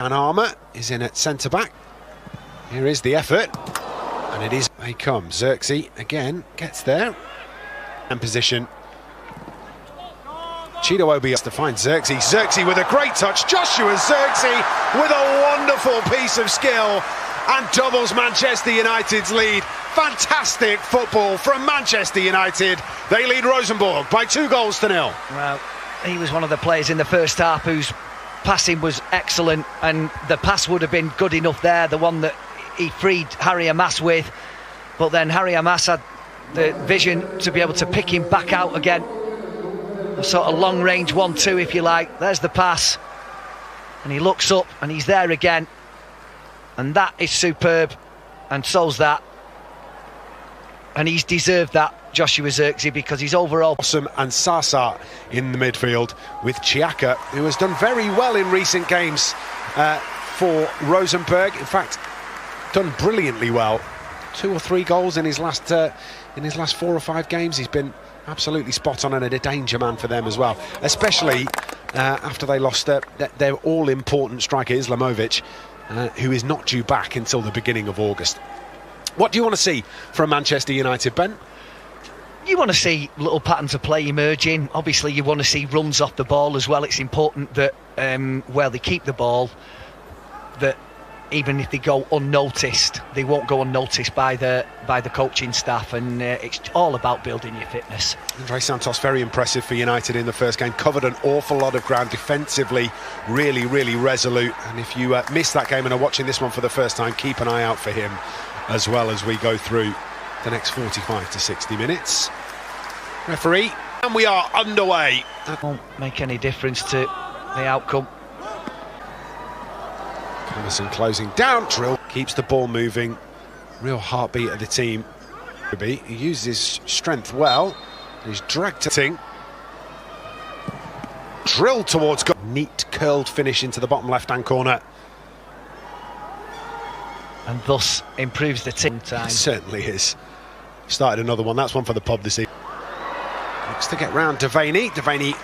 And Armour is in at centre-back. Here is the effort. And it is, they come. Xerxes again gets there. And position. Chido has to find Xerxes. Xerxes with a great touch. Joshua Xerxes with a wonderful piece of skill and doubles Manchester United's lead. Fantastic football from Manchester United. They lead Rosenborg by 2-0. Well, he was one of the players in the first half whose passing was excellent, and the pass would have been good enough there, the one that he freed Harry Hamas with, but then Harry Hamas had the vision to be able to pick him back out again. A sort of long-range 1-2, if you like. There's the pass, and he looks up and he's there again, and that is superb, and so's that, and he's deserved that, Joshua Xerxes, because he's overall awesome. And Sasa in the midfield with Chiaka, who has done very well in recent games for Rosenborg. In fact, done brilliantly well. 2 or 3 goals in his last 4 or 5 games. He's been absolutely spot on and a danger man for them as well, especially after they lost their all-important striker Islamovic, who is not due back until the beginning of August. What do you want to see from Manchester United, Ben? You want to see little patterns of play emerging. Obviously, you want to see runs off the ball as well. It's important that where they keep the ball, that even if they go unnoticed, they won't go unnoticed by the coaching staff, and it's all about building your fitness. Andre Santos, very impressive for United in the first game. Covered an awful lot of ground defensively, really, really resolute. And if you missed that game and are watching this one for the first time, keep an eye out for him as well as we go through the next 45 to 60 minutes. Referee, and we are underway. That won't make any difference to the outcome. Emerson closing down. Drill keeps the ball moving. Real heartbeat of the team. He uses his strength well. He's dragged to thing. Drill towards goal. Neat curled finish into the bottom left-hand corner. And thus improves the team time. It certainly is. Started another one. That's one for the pub this evening. Looks to get round Devaney.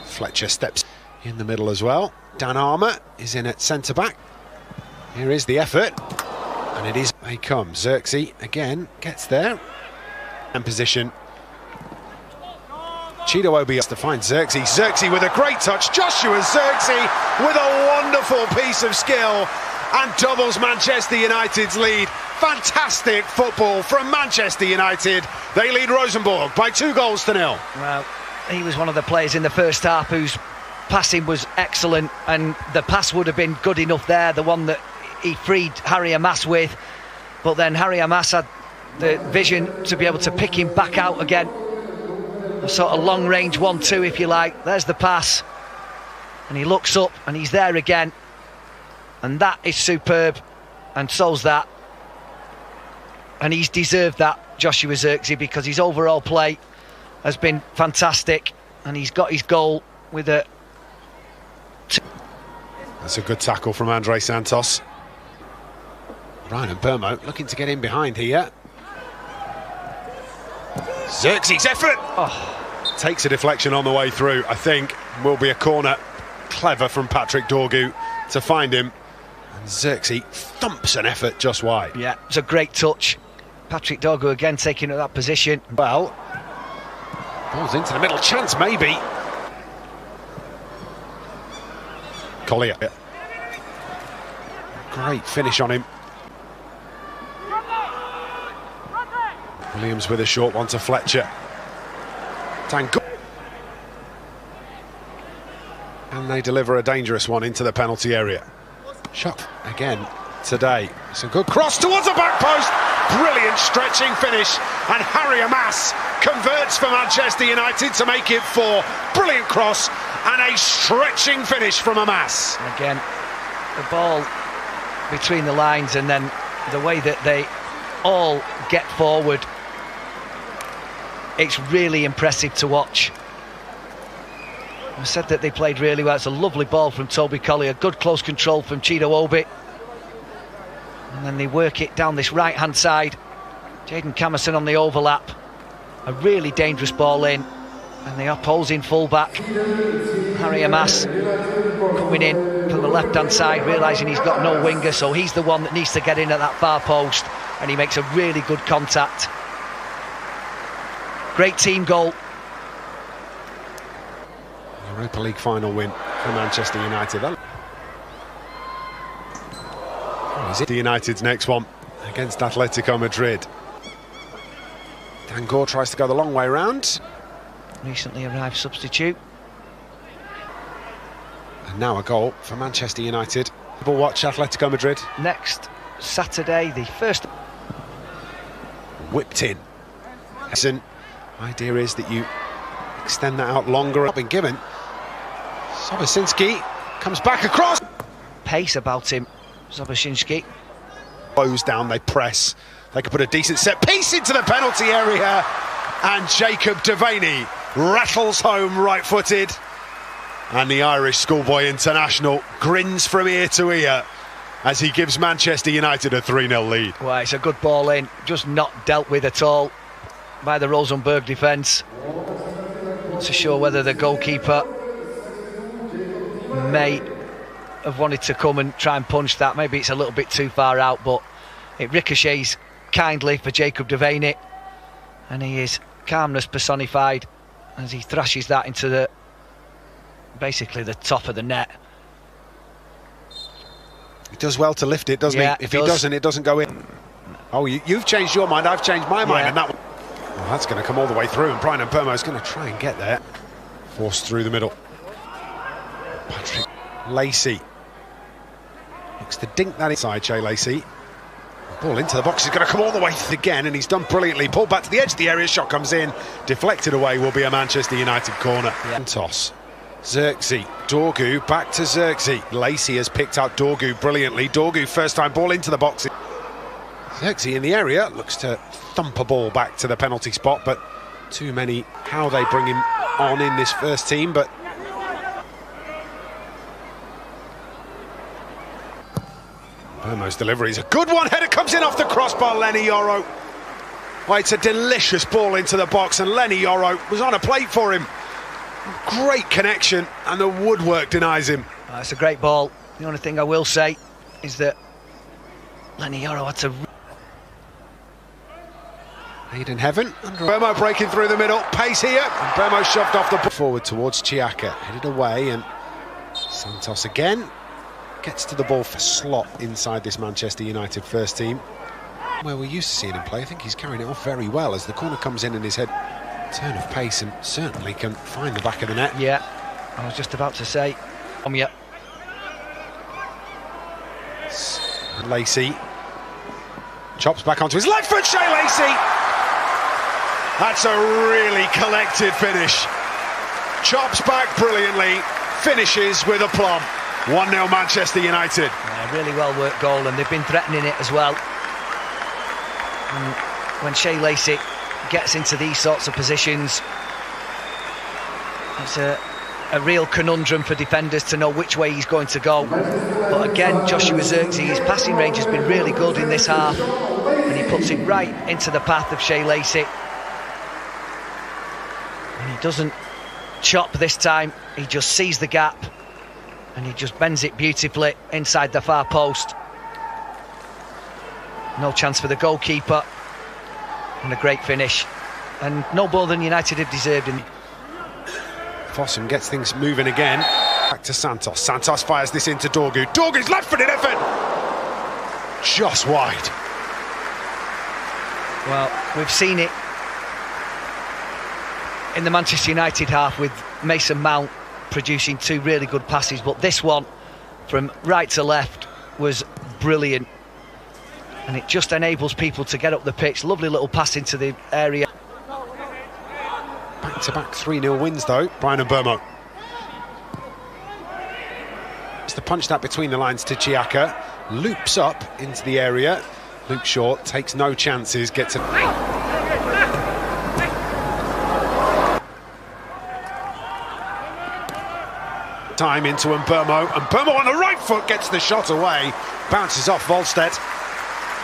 Fletcher steps in the middle as well. Dan Armour is in at centre-back. Here is the effort. And it is, they come. Xerxes again gets there. And position. Chido has to find Xerxes. Xerxes with a great touch. Joshua Xerxes with a wonderful piece of skill and doubles Manchester United's lead. Fantastic football from Manchester United. They lead Rosenborg by 2-0. Well, he was one of the players in the first half whose passing was excellent, and the pass would have been good enough there, the one that he freed Harry Hamas with, but then Harry Hamas had the vision to be able to pick him back out again. A sort of long-range 1-2, if you like. There's the pass, and he looks up and he's there again, and that is superb, and so's that, and he's deserved that, Joshua Xerxes, because his overall play has been fantastic, and he's got his goal with a... That's a good tackle from Andre Santos. Ryan and Burmo looking to get in behind here. Xerxes' effort! Oh. Takes a deflection on the way through, I think. Will be a corner. Clever from Patrick Dorgu to find him. And Xerxes thumps an effort just wide. Yeah, it's a great touch. Patrick Dorgu again taking up that position. Well, ball's into the middle. Chance maybe. Collier. Great finish on him. Williams with a short one to Fletcher. Tango. And they deliver a dangerous one into the penalty area. Shot again today. It's a good cross towards the back post. Brilliant stretching finish. And Harry Hamas converts for Manchester United to make it 4. Brilliant cross and a stretching finish from Hamas. Again, the ball between the lines, and then the way that they all get forward, it's really impressive to watch. I said that they played really well. It's a lovely ball from Toby Collier, good close control from Chido Obi, and then they work it down this right hand side. Jaden Camerson on the overlap, a really dangerous ball in, And the opposing fullback, Harry Amas, coming in from the left-hand side, realising he's got no winger, so he's the one that needs to get in at that far post, and he makes a really good contact. Great team goal. Europa League final win for Manchester United. Is it United's next one against Atletico Madrid? Dangor tries to go the long way round. Recently arrived substitute. And now a goal for Manchester United. We'll watch Atletico Madrid. Next Saturday, the first. Whipped in. Idea is that you extend that out longer. Not been given. Sobocinski comes back across. Pace about him, Sobocinski. Close down, they press. They can put a decent set piece into the penalty area. And Jacob Devaney rattles home right-footed. And the Irish schoolboy international grins from ear to ear as he gives Manchester United a 3-0 lead. Well, it's a good ball in, just not dealt with at all by the Rosenborg defence. Not so sure whether the goalkeeper may have wanted to come and try and punch that. Maybe it's a little bit too far out, but it ricochets kindly for Jacob Devaney, and he is calmness personified as he thrashes that into the basically the top of the net. He does well to lift it, doesn't he? If he doesn't, it doesn't go in. Oh, you've changed your mind, I've changed my mind, and that one. Well, that's going to come all the way through, and Brian Mpermo's going to try and get there. Forced through the middle. Patrick Lacey looks to dink that inside. Shea Lacey. Ball into the box, he's going to come all the way again, and he's done brilliantly. Pulled back to the edge of the area, shot comes in, deflected away, will be a Manchester United corner. Toss. Xerxes, Dorgu, back to Xerxes. Lacey has picked out Dorgu brilliantly. Dorgu, first time ball into the box. Xerxes in the area, looks to thump a ball back to the penalty spot, but too many how they bring him on in this first team, but Burmo's delivery is a good one. Header comes in off the crossbar. Lenny Yoro. Well, it's a delicious ball into the box, and Lenny Yoro was on a plate for him. Great connection, and the woodwork denies him. It's a great ball. The only thing I will say is that Lenny Yoro had to. Aid in heaven. Burmo breaking through the middle. Pace here. And Burmo shoved off the ball. Forward towards Chiaka. Headed away, and Santos again. Gets to the ball for slot inside this Manchester United first team, where we're used to seeing him play. I think he's carrying it off very well as the corner comes in and his head turn of pace, and certainly can find the back of the net. Yeah, I was just about to say. Yeah. Lacey chops back onto his left foot. Shea Lacey. That's a really collected finish. Chops back brilliantly, finishes with aplomb. 1-0 Manchester United. Yeah, really well worked goal, and they've been threatening it as well. And when Shea Lacey gets into these sorts of positions, it's a real conundrum for defenders to know which way he's going to go. But again, Joshua Xerxes, his passing range has been really good in this half, and he puts it right into the path of Shea Lacey. And he doesn't chop this time, he just sees the gap, and he just bends it beautifully inside the far post. No chance for the goalkeeper, and a great finish, and no more than United have deserved him. Fossum gets things moving again. Back to Santos. Santos fires this into Dorgu. Dorgu's left-footed effort! Just wide. Well, we've seen it in the Manchester United half with Mason Mount producing two really good passes, but this one from right to left was brilliant, and it just enables people to get up the pitch. Lovely little pass into the area. Back-to-back 3-0 wins though, Brian and Burmo. It's the punch that between the lines to Chiaka, loops up into the area, loops short, takes no chances, gets a... time into Mpermo, and Mpermo on the right foot gets the shot away, bounces off Volstedt,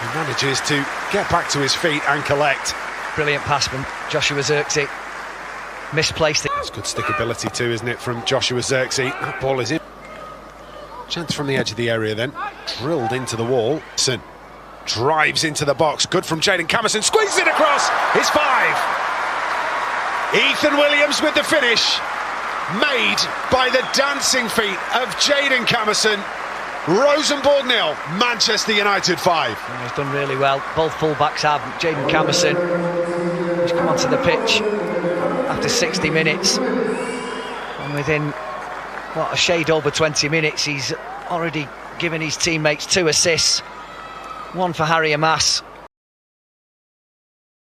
and manages to get back to his feet and collect. Brilliant pass from Joshua Xerxes, misplaced it. It's good stickability too, isn't it, from Joshua Zirkzee? That ball is in. Chance from the edge of the area then. Drilled into the wall. Drives into the box. Good from Jaden Camerson. Squeezes it across. It's 5. Ethan Williams with the finish. Made by the dancing feet of Jaden Camerson. Rosenborg 0, Manchester United 5. He's done really well. Both full-backs have. Jaden Camerson, he's come onto the pitch after 60 minutes. And within, a shade over 20 minutes, he's already given his teammates 2 assists. 1 for Harry Amas,